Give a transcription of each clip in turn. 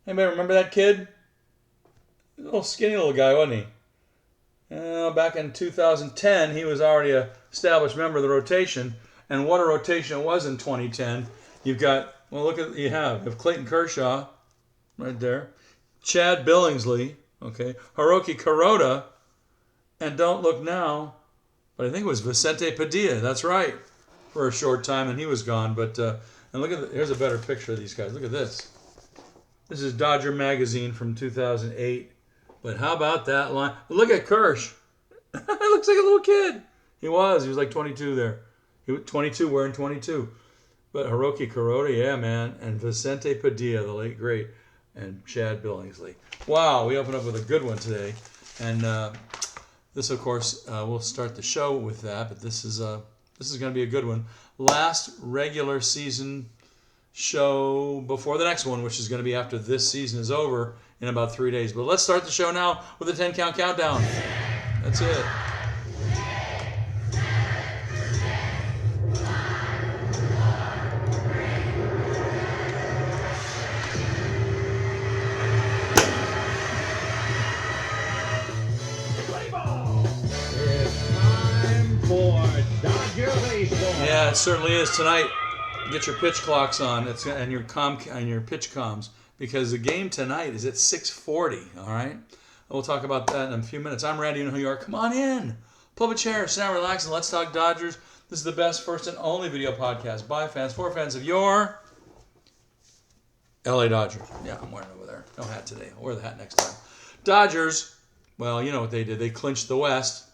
Anybody remember that kid? A little skinny little guy, wasn't he? Back in 2010, he was already an established member of the rotation. And what a rotation it was in 2010. You've got, you have Clayton Kershaw right there, Chad Billingsley, okay, Hiroki Kuroda, and don't look now, but I think it was Vicente Padilla. That's right, for a short time, and he was gone. But and look at here's a better picture of these guys. Look at this. This is Dodger Magazine from 2008. But how about that line? Look at Kirsch. It looks like a little kid. He was like 22 there. He was 22, wearing 22. But Hiroki Kuroda, yeah, man, and Vicente Padilla, the late great, and Chad Billingsley. Wow, we opened up with a good one today, and this, of course, we'll start the show with that. But this is going to be a good one. Last regular season show before the next one, which is going to be after this season is over in about 3 days. But let's start the show now with a 10-count countdown. That's it. Yeah, it certainly is. Tonight, get your pitch clocks on and your pitch comms, because the game tonight is at 6:40. All right, we'll talk about that in a few minutes. I'm Randy in New York. Come on in, pull up a chair, sit down, relax, and let's talk Dodgers. This is the best, first, and only video podcast by fans for fans of your LA Dodgers. Yeah, I'm wearing it over there. No hat today. I'll wear the hat next time. Dodgers. Well, you know what they did. They clinched the West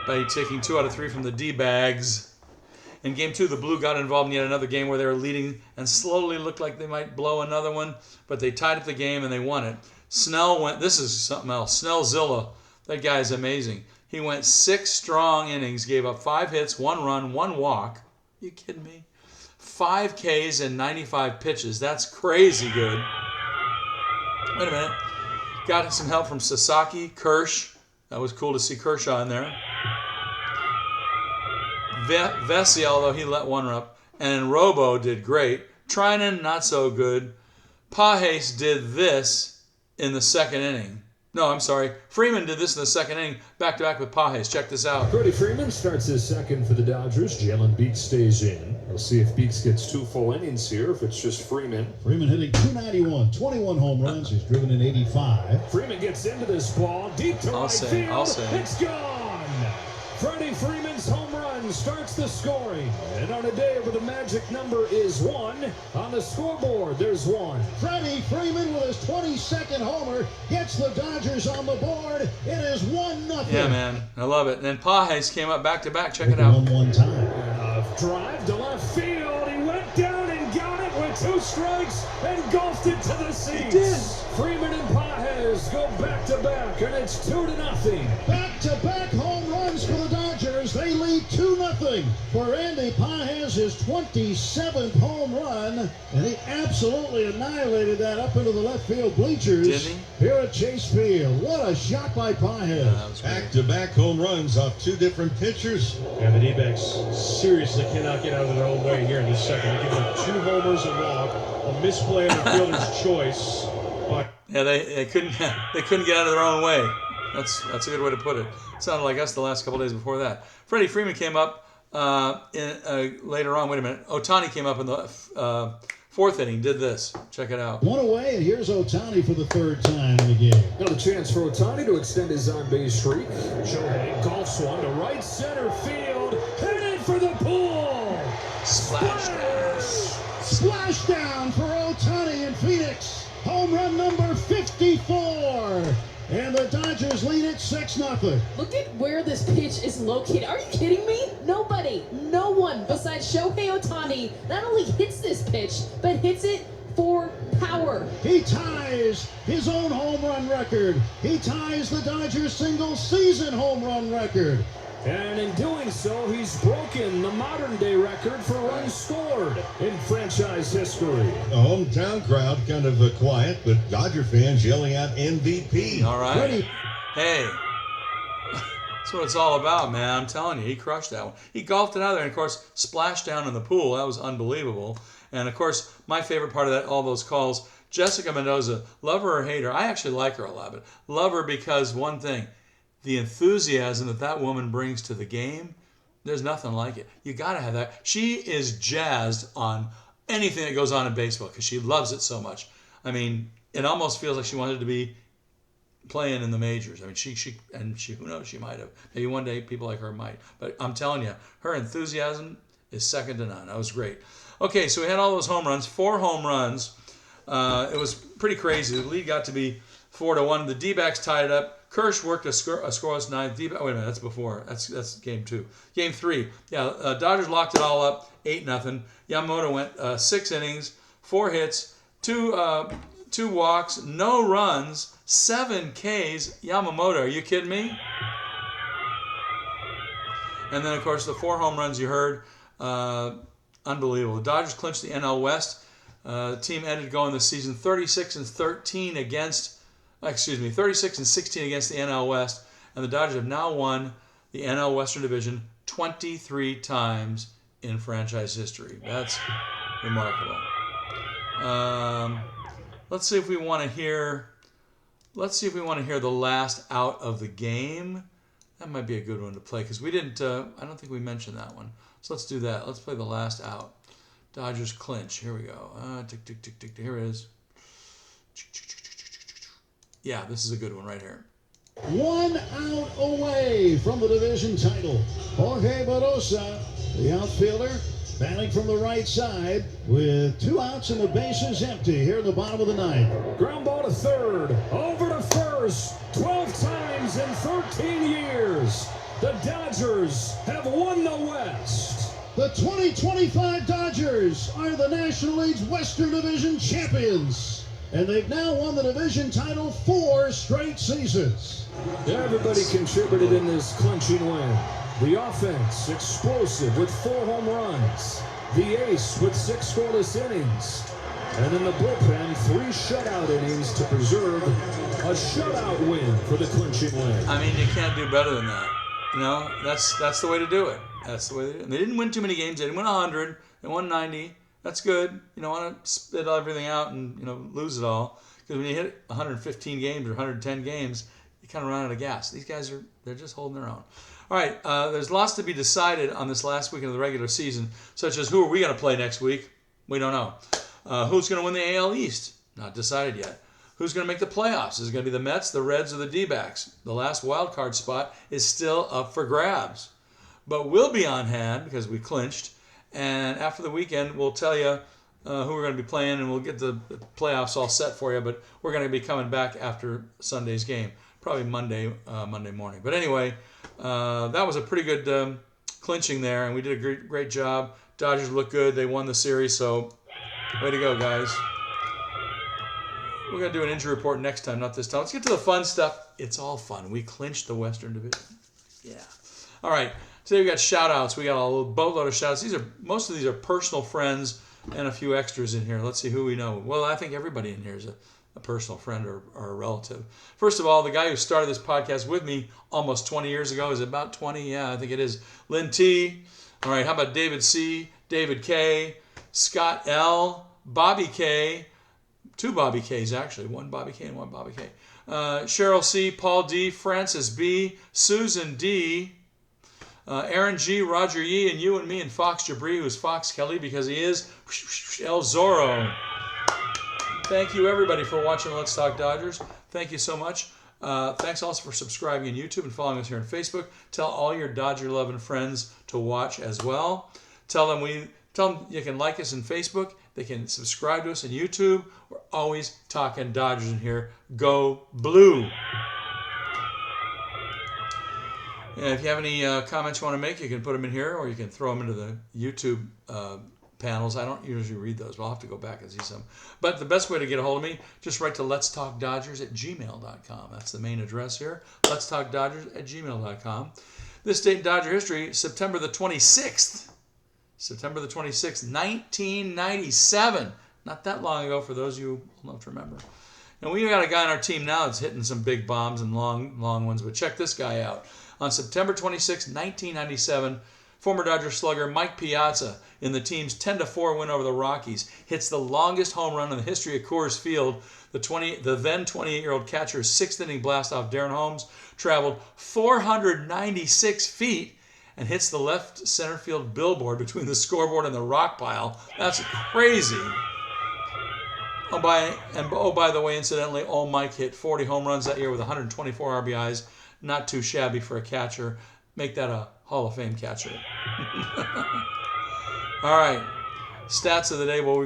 by taking 2 out of 3 from the D-bags. In Game 2, the Blue got involved in yet another game where they were leading and slowly looked like they might blow another one, but they tied up the game and they won it. Snell went, this is something else, Snellzilla, that guy is amazing. He went 6 strong innings, gave up 5 hits, 1 run, 1 walk. Are you kidding me? 5 Ks and 95 pitches. That's crazy good. Wait a minute. Got some help from Sasaki, Kirsch. That was cool to see Kershaw in there. Vesey, although he let 1 up, and Robo did great. Trinan, not so good. Pages did this in the second inning. No, I'm sorry. Freeman did this in the second inning, back-to-back with Pages. Check this out. Freddie Freeman starts his second for the Dodgers. Jalen Beeks stays in. We'll see if Beeks gets 2 full innings here, if it's just Freeman. Freeman hitting .291, 21 home runs. He's driven in 85. Freeman gets into this ball, deep to right field. I'll say. It's gone! Freddie Freeman's home run starts the scoring. And on a day where the magic number is 1, on the scoreboard there's 1. Freddie Freeman with his 22nd homer gets the Dodgers on the board. It is 1-0. Yeah, man. I love it. And then Pages came up back-to-back. Check it out. One time. Drive to left field. He went down and got it with 2 strikes and golfed it to the seats. He did. Freeman and Pages go back-to-back, and it's 2-0. Back-to-back home runs for the Dodgers. They lead 2-0 for Andy Pages, his 27th home run, and he absolutely annihilated that up into the left field bleachers. Didn't he? Here at Chase Field. What a shot by Pages. Back-to-back home runs off 2 different pitchers. And the D-backs seriously cannot get out of their own way here in this second. They give up 2 homers and walk, a misplay of the fielder's choice. But yeah, they couldn't get out of their own way. That's a good way to put it. Sounded like us the last couple days before that. Freddie Freeman came up later on. Wait a minute. Ohtani came up in the 4th inning. Did this. Check it out. 1 away, and here's Ohtani for the 3rd time in the game. Another chance for Ohtani to extend his on-base streak. Shohei golfs one to right center field. Headed for the pool. Splashdown for Ohtani in Phoenix. Home run number 54. And the Dodgers lead it 6-0. Look at where this pitch is located. Are you kidding me? No one besides Shohei Ohtani not only hits this pitch, but hits it for power. He ties his own home run record. He ties the Dodgers single season home run record. And in doing so, he's broken the modern-day record for runs scored in franchise history. The hometown crowd kind of quiet, but Dodger fans yelling out MVP. All right. Hey, that's what it's all about, man. I'm telling you, he crushed that one. He golfed it out of there, and, of course, splashed down in the pool. That was unbelievable. And of course, my favorite part of that, all those calls, Jessica Mendoza, love her or hate her. I actually like her a lot, but love her because one thing, the enthusiasm that woman brings to the game, there's nothing like it. You got to have that. She is jazzed on anything that goes on in baseball because she loves it so much. I mean, it almost feels like she wanted to be playing in the majors. I mean, she who knows, she might have. Maybe one day people like her might. But I'm telling you, her enthusiasm is second to none. That was great. Okay, so we had all those home runs, 4 home runs. It was pretty crazy. The lead got to be 4-1. The D-backs tied it up. Kirsch worked a scoreless ninth. Wait a minute, that's before. That's game 2. Game 3, yeah, Dodgers locked it all up, 8-0. Yamamoto went 6 innings, 4 hits, 2 walks, no runs, 7 Ks. Yamamoto, are you kidding me? And then, of course, the 4 home runs you heard. Unbelievable. The Dodgers clinched the NL West. The team ended going this season 36-16 against 36-16 against the NL West. And the Dodgers have now won the NL Western Division 23 times in franchise history. That's remarkable. Let's see if we want to hear the last out of the game. That might be a good one to play because we didn't. I don't think we mentioned that one. So let's do that. Let's play the last out. Dodgers clinch. Here we go. Tick, tick, tick, tick. Here it is. Yeah, this is a good one right here. 1 out away from the division title. Jorge Barosa, the outfielder, batting from the right side with 2 outs and the bases empty here in the bottom of the 9th. Ground ball to third, over to first, 12 times in 13 years. The Dodgers have won the West. The 2025 Dodgers are the National League's Western Division champions, and they've now won the division title 4 straight seasons. Everybody contributed in this clinching win. The offense, explosive with 4 home runs. The ace with 6 scoreless innings. And in the bullpen, 3 shutout innings to preserve a shutout win for the clinching win. I mean, you can't do better than that. You know, that's the way to do it. That's the way they do it. And they didn't win too many games. They didn't win 100. They won 90. That's good. You don't want to spit everything out and, lose it all. Because when you hit 115 games or 110 games, you kind of run out of gas. These guys they're just holding their own. All right, there's lots to be decided on this last weekend of the regular season, such as who are we going to play next week? We don't know. Who's going to win the AL East? Not decided yet. Who's going to make the playoffs? Is it going to be the Mets, the Reds, or the D-backs? The last wild card spot is still up for grabs. But we'll be on hand because we clinched. And after the weekend, we'll tell you who we're going to be playing, and we'll get the playoffs all set for you. But we're going to be coming back after Sunday's game, probably Monday morning. But anyway, that was a pretty good clinching there, and we did a great job. Dodgers look good. They won the series, so way to go, guys. We're going to do an injury report next time, not this time. Let's get to the fun stuff. It's all fun. We clinched the Western Division. Yeah. All right. Today we got shout-outs. We got a little boatload of shout-outs. Most of these are personal friends and a few extras in here. Let's see who we know. Well, I think everybody in here is a personal friend or a relative. First of all, the guy who started this podcast with me almost 20 years ago, is it about 20? Yeah, I think it is. Lynn T. All right, how about David C., David K., Scott L., Bobby K., 2 Bobby K's actually, 1 Bobby K and 1 Bobby K. Cheryl C., Paul D., Francis B., Susan D., Aaron G., Roger Yee, and you and me, and Fox Jabri, who's Fox Kelly because he is El Zorro. Thank you, everybody, for watching Let's Talk Dodgers. Thank you so much. Thanks also for subscribing on YouTube and following us here on Facebook. Tell all your Dodger-loving friends to watch as well. Tell them you can like us on Facebook. They can subscribe to us on YouTube. We're always talking Dodgers in here. Go Blue! And if you have any comments you want to make, you can put them in here, or you can throw them into the YouTube panels. I don't usually read those, but I'll have to go back and see some. But the best way to get a hold of me, just write to letstalkdodgers@gmail.com. That's the main address here, letstalkdodgers@gmail.com. This date in Dodger history, September the 26th. September the 26th, 1997. Not that long ago for those of you who don't remember. And we got a guy on our team now that's hitting some big bombs and long ones, but check this guy out. On September 26, 1997, Former Dodger slugger Mike Piazza, in the team's 10-4 win over the Rockies, hits the longest home run in the history of Coors Field. The then 28-year-old catcher's sixth inning blast off Darren Holmes traveled 496 feet and hits the left center field billboard between the scoreboard and the rock pile. That's crazy. By the way, incidentally, old Mike hit 40 home runs that year with 124 RBIs. Not too shabby for a catcher. Make that a Hall of Fame catcher. All right, stats of the day. Well,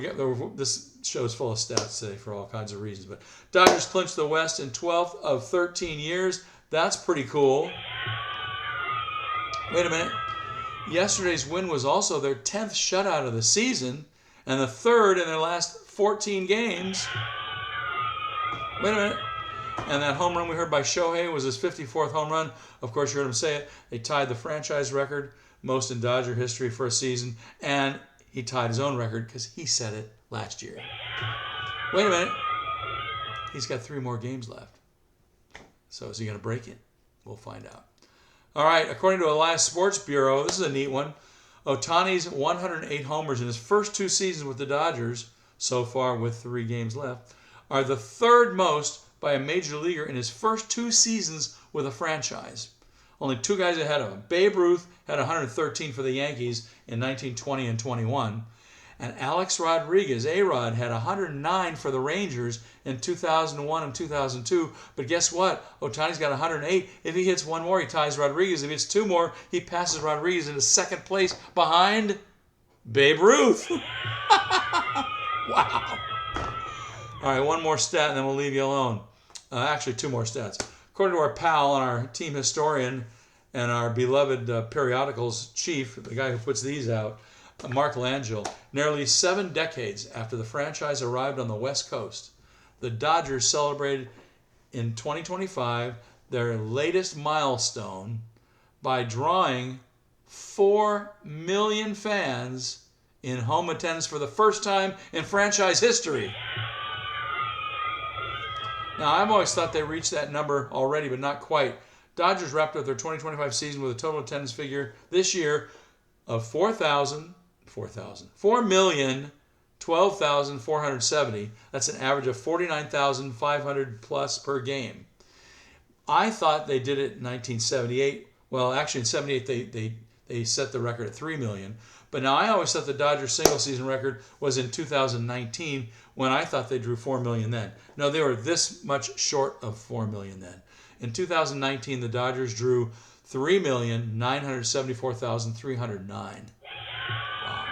this show's full of stats today for all kinds of reasons. But Dodgers clinched the West in 12th of 13 years. That's pretty cool. Wait a minute. Yesterday's win was also their 10th shutout of the season and the third in their last 14 games. Wait a minute. And that home run we heard by Shohei was his 54th home run. Of course, you heard him say it. They tied the franchise record, most in Dodger history for a season. And he tied his own record because he said it last year. Wait a minute. He's got 3 more games left. So is he going to break it? We'll find out. All right, according to Elias Sports Bureau, this is a neat one. Ohtani's 108 homers in his first 2 seasons with the Dodgers, so far with 3 games left, are the third most by a major leaguer in his first 2 seasons with a franchise. Only 2 guys ahead of him. Babe Ruth had 113 for the Yankees in 1920 and 21. And Alex Rodriguez, A-Rod, had 109 for the Rangers in 2001 and 2002. But guess what? Ohtani's got 108. If he hits 1 more, he ties Rodriguez. If he hits 2 more, he passes Rodriguez into second place behind Babe Ruth. Wow. All right, 1 more stat, and then we'll leave you alone. Actually, 2 more stats. According to our pal and our team historian and our beloved periodicals chief, the guy who puts these out, Mark Langell, nearly 7 decades after the franchise arrived on the West Coast, the Dodgers celebrated in 2025 their latest milestone by drawing 4 million fans in home attendance for the first time in franchise history. Now, I've always thought they reached that number already, but not quite. Dodgers wrapped up their 2025 season with a total attendance figure this year of 4,012,470. That's an average of 49,500 plus per game. I thought they did it in 1978. Well, actually in 78 they set the record at 3 million. But now I always thought the Dodgers single season record was in 2019 when I thought they drew 4 million then. No, they were this much short of 4 million then. In 2019, the Dodgers drew 3,974,309. Wow.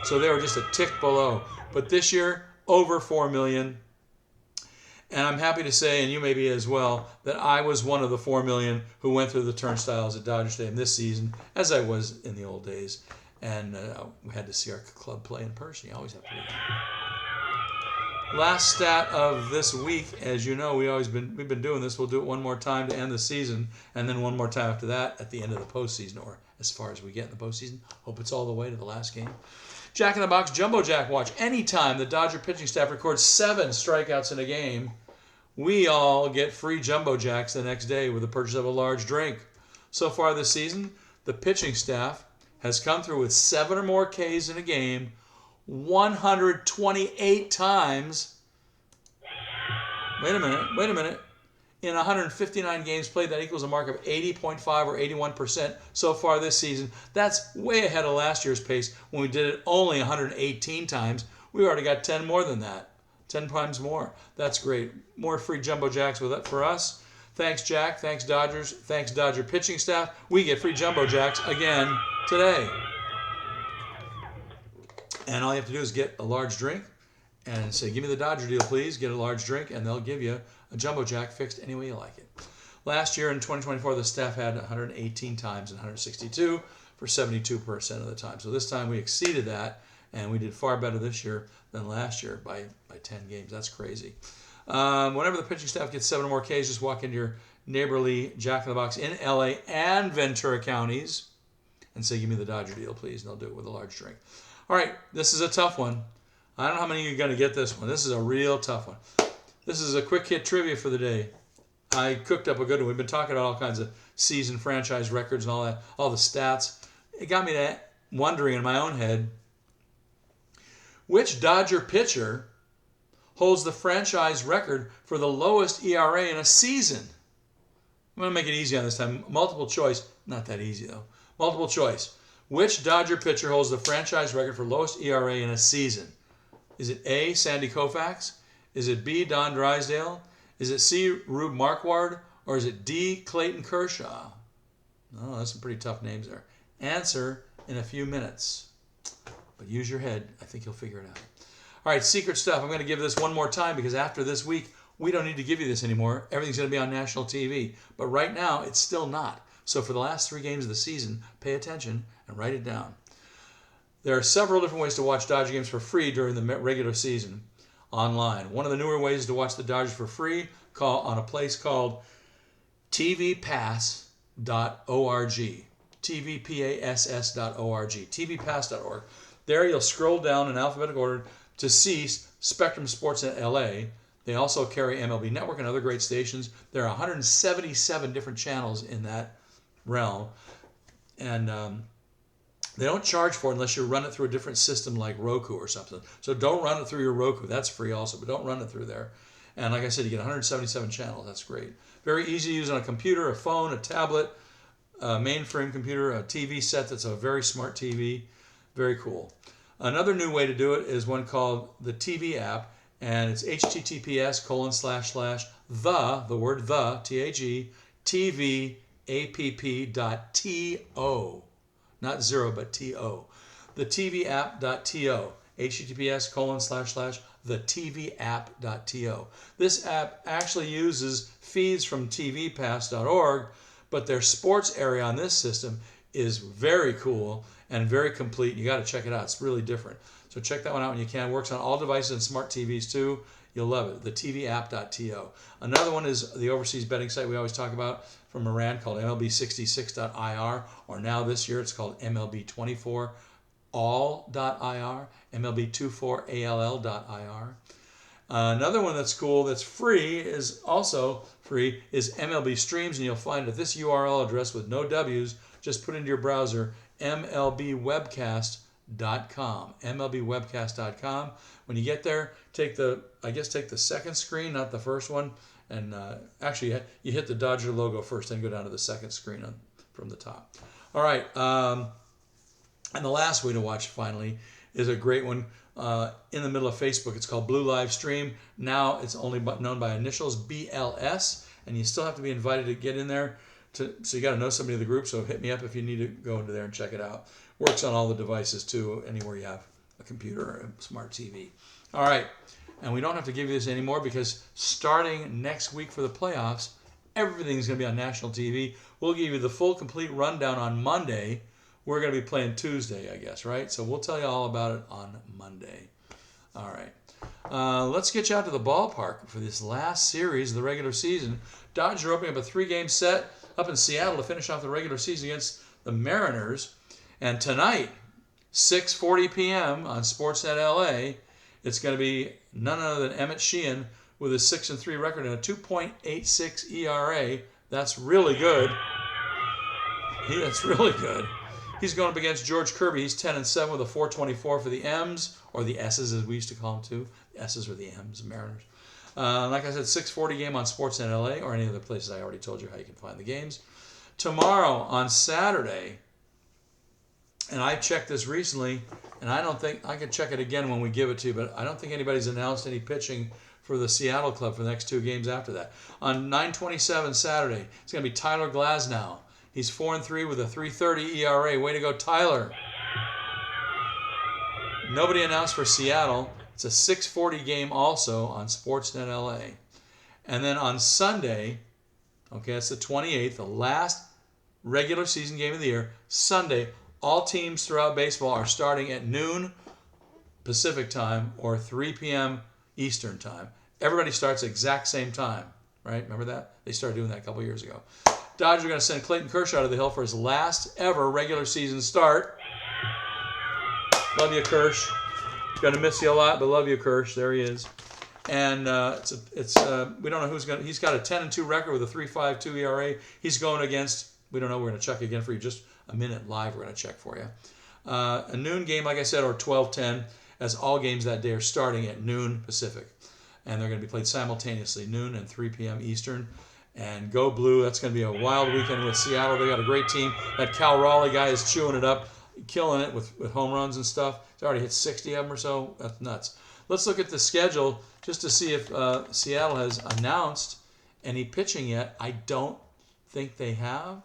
So they were just a tick below. But this year, over 4 million. And I'm happy to say, and you may be as well, that I was one of the 4 million who went through the turnstiles at Dodger Stadium this season, as I was in the old days. And we had to see our club play in person. You always have to do that. Last stat of this week, as you know, we've been doing this. We'll do it 1 more time to end the season, and then 1 more time after that at the end of the postseason, or as far as we get in the postseason. Hope it's all the way to the last game. Jack in the Box Jumbo Jack Watch. Anytime the Dodger pitching staff records 7 strikeouts in a game, we all get free Jumbo Jacks the next day with the purchase of a large drink. So far this season, the pitching staff has come through with 7 or more Ks in a game 128 times. Wait a minute. In 159 games played, that equals a mark of 80.5 or 81% so far this season. That's way ahead of last year's pace when we did it only 118 times. We already got 10 more than that. 10 times more. That's great. More free Jumbo Jacks for us. Thanks, Jack. Thanks, Dodgers. Thanks, Dodger pitching staff. We get free Jumbo Jacks again today. And all you have to do is get a large drink and say, give me the Dodger deal, please. Get a large drink, and they'll give you a Jumbo Jack fixed any way you like it. Last year in 2024, the staff had 118 times and 162 for 72% of the time. So this time we exceeded that, and we did far better this year than last year by 10 games. That's crazy. Whenever the pitching staff gets 7 or more Ks, just walk into your neighborly Jack in the Box in LA and Ventura counties and say, give me the Dodger deal, please, and they'll do it with a large drink. All right, this is a tough one. I don't know how many of you are going to get this one. This is a real tough one. This is a quick hit trivia for the day. I cooked up a good one. We've been talking about all kinds of season franchise records and all that, all the stats. it got me to wondering in my own head, which Dodger pitcher holds the franchise record for the lowest ERA in a season? I'm going to make it easy on this time. Multiple choice. Not that easy, though. Multiple choice. Which Dodger pitcher holds the franchise record for lowest ERA in a season? Is it A, Sandy Koufax? Is it B, Don Drysdale? Is it C, Rube Marquard? Or is it D, Clayton Kershaw? Oh, that's some pretty tough names there. Answer in a few minutes. But use your head. I think you'll figure it out. All right, secret stuff. I'm going to give this one more time because after this week, we don't need to give you this anymore. Everything's going to be on national TV. But right now, it's still not. So for the last 3 games of the season, pay attention and write it down. There are several different ways to watch Dodger games for free during the regular season online. One of the newer ways to watch the Dodgers for free on a place called tvpass.org. tvpass.org. tvpass.org. There you'll scroll down in alphabetical order to see Spectrum Sports in LA. They also carry MLB Network and other great stations. There are 177 different channels in that realm. And they don't charge for it unless you run it through a different system like Roku or something. So don't run it through your Roku. That's free also, but don't run it through there. And like I said, you get 177 channels. That's great. Very easy to use on a computer, a phone, a tablet, a mainframe computer, a TV set that's a very smart TV. Very cool. Another new way to do it is one called the TV app, and it's https:// the word the, T-H-E, TVAPP.to. Not zero, but T-O. The TVApp.to. https:// the TVApp.to. This app actually uses feeds from tvpass.org, but their sports area on this system is very cool and very complete. You got to check it out. It's really different. So check that one out when you can. It works on all devices and smart TVs too. You'll love it. The TVApp.to. Another one is the overseas betting site we always talk about from Iran called MLB66.ir, or now this year it's called MLB24all.ir, MLB24all.ir. Another one that's cool, that's free, is also free, is MLB Streams, and you'll find at this URL address with no W's. Just put into your browser MLBwebcast.com. MLBwebcast.com. When you get there, take the second screen, not the first one, and actually you hit the Dodger logo first, then go down to the second screen from the top. All right, and the last way to watch finally is a great one in the middle of Facebook. It's called Blue Live Stream. Now it's only known by initials BLS, and you still have to be invited to get in there. So you got to know somebody in the group. So hit me up if you need to go into there and check it out. Works on all the devices too, anywhere you have a computer or a smart TV. All right, and we don't have to give you this anymore because starting next week for the playoffs, everything's going to be on national TV. We'll give you the full, complete rundown on Monday. We're going to be playing Tuesday, I guess, right? So we'll tell you all about it on Monday. All right. Let's get you out to the ballpark for this last series of the regular season. Dodgers are opening up a 3-game set up in Seattle to finish off the regular season against the Mariners. And tonight, 6:40 p.m. on Sportsnet LA, it's going to be none other than Emmett Sheehan with a 6-3 record and a 2.86 ERA. That's really good. That's really good. He's going up against George Kirby. He's 10-7 with a 4.24 for the M's, or the S's as we used to call them too. The S's or the M's, Mariners. Like I said, 6:40 game on Sportsnet LA, or any other places I already told you how you can find the games. Tomorrow on Saturday, and I checked this recently, and I don't think, I can check it again when we give it to you, but I don't think anybody's announced any pitching for the Seattle club for the next 2 games after that. On 9/27 Saturday, it's going to be Tyler Glasnow. He's 4-3 with a 3.30 ERA. Way to go, Tyler. Nobody announced for Seattle. It's a 6:40 game also on Sportsnet LA. And then on Sunday, okay, that's the 28th, the last regular season game of the year. Sunday, all teams throughout baseball are starting at noon Pacific time or 3 p.m. Eastern time. Everybody starts at exact same time, right? Remember that? They started doing that a couple years ago. Dodgers are going to send Clayton Kershaw to the hill for his last ever regular season start. Love you, Kersh. Going to miss you a lot, but love you, Kersh. There he is. And we don't know who's going to. He's got a 10-2 record with a 3.52 ERA. He's going against. We don't know. We're going to check again for you just a minute live. We're going to check for you. A noon game, like I said, or 12:10, as all games that day are starting at noon Pacific. And they're going to be played simultaneously, noon and 3 p.m. Eastern. And go blue. That's going to be a wild weekend with Seattle. They got a great team. That Cal Raleigh guy is chewing it up, killing it with home runs and stuff. He's already hit 60 of them or so. That's nuts. Let's look at the schedule just to see if Seattle has announced any pitching yet. I don't think they have,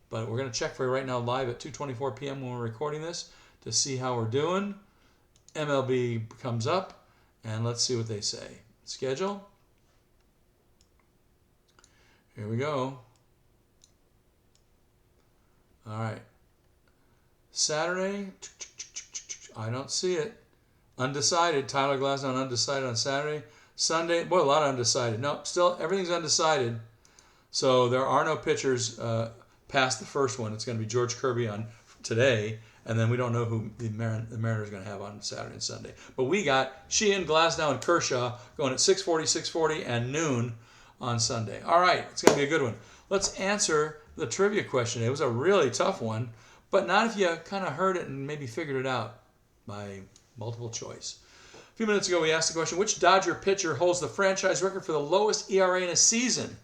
but we're going to check for you right now live at 2:24 p.m. when we're recording this to see how we're doing. MLB comes up, and let's see what they say. Schedule. Here we go. All right. Saturday, I don't see it. Undecided. Tyler Glasnow undecided on Saturday. Sunday, boy, a lot of undecided. No, still everything's undecided. So there are no pitchers past the first one. It's going to be George Kirby on today, and then we don't know who the Mariners are going to have on Saturday and Sunday. But we got Sheehan, Glasnow, and Kershaw going at 6:40, 6:40, and noon on Sunday. All right, it's going to be a good one. Let's answer the trivia question. It was a really tough one, but not if you kind of heard it and maybe figured it out by multiple choice. A few minutes ago, we asked the question, which Dodger pitcher holds the franchise record for the lowest ERA in a season?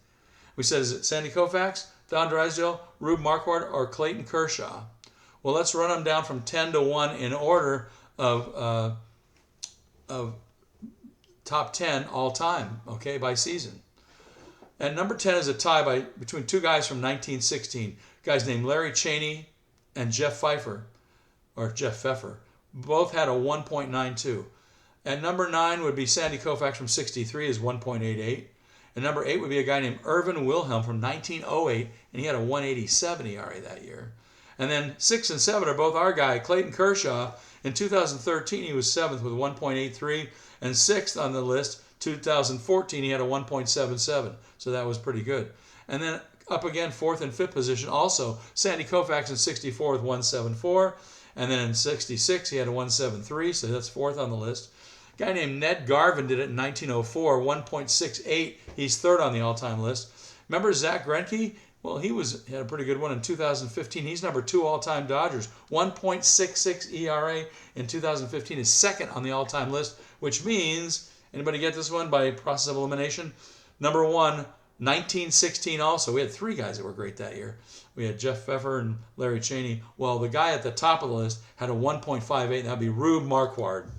We said, is it Sandy Koufax, Don Drysdale, Rube Marquardt, or Clayton Kershaw? Well, let's run them down from 10 to 1 in order of top 10 all time, okay, by season. And number 10 is a tie between two guys from 1916, guys named Larry Cheney and Jeff Pfeffer. Both had a 1.92. And number 9 would be Sandy Koufax from 63, is 1.88. And number 8 would be a guy named Irvin Wilhelm from 1908, and he had a 1.87 ERA that year. And then 6 and 7 are both our guy, Clayton Kershaw. In 2013, he was 7th with 1.83, and 6th on the list, 2014, he had a 1.77, so that was pretty good. And then up again, 4th and 5th position also, Sandy Koufax in 64 with 1.74, and then in 66, he had a 1.73, so that's 4th on the list. A guy named Ned Garvin did it in 1904, 1.68. He's 3rd on the all-time list. Remember Zach Greinke? Well, he had a pretty good one in 2015. He's number 2 all-time Dodgers. 1.66 ERA in 2015 is 2nd on the all-time list, which means, anybody get this one by process of elimination? Number 1, 1916 also. We had 3 guys that were great that year. We had Jeff Pfeffer and Larry Cheney. Well, the guy at the top of the list had a 1.58, and that would be Rube Marquardt.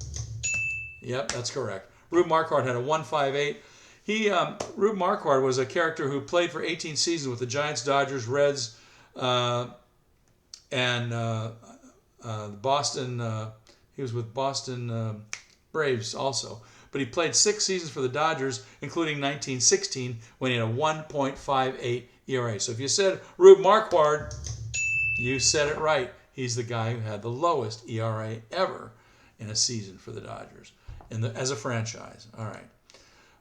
Yep, that's correct. Rube Marquardt had a 1.58. Rube Marquardt was a character who played for 18 seasons with the Giants, Dodgers, Reds, and Boston. He was with Boston Braves also. But he played 6 seasons for the Dodgers, including 1916, when he had a 1.58 ERA. So if you said Rube Marquardt, you said it right. He's the guy who had the lowest ERA ever in a season for the Dodgers as a franchise. All right.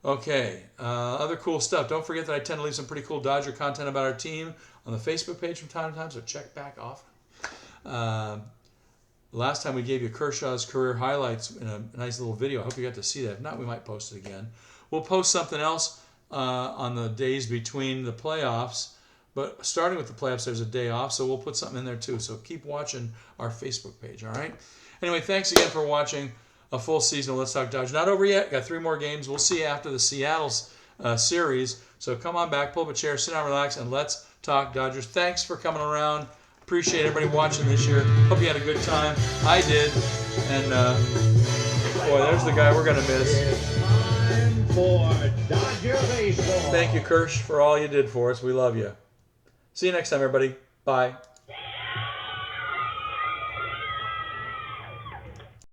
Okay, other cool stuff. Don't forget that I tend to leave some pretty cool Dodger content about our team on the Facebook page from time to time, so check back often. Last time we gave you Kershaw's career highlights in a nice little video. I hope you got to see that. If not, we might post it again. We'll post something else on the days between the playoffs, but starting with the playoffs, there's a day off, so we'll put something in there too. So keep watching our Facebook page, all right? Anyway, thanks again for watching a full season of Let's Talk Dodgers. Not over yet. Got 3 more games. We'll see you after the Seattle series. So come on back, pull up a chair, sit down, relax, and let's talk Dodgers. Thanks for coming around. Appreciate everybody watching this year. Hope you had a good time. I did. And, boy, there's the guy we're going to miss. It's time for Dodger Baseball. Thank you, Kirsch, for all you did for us. We love you. See you next time, everybody. Bye.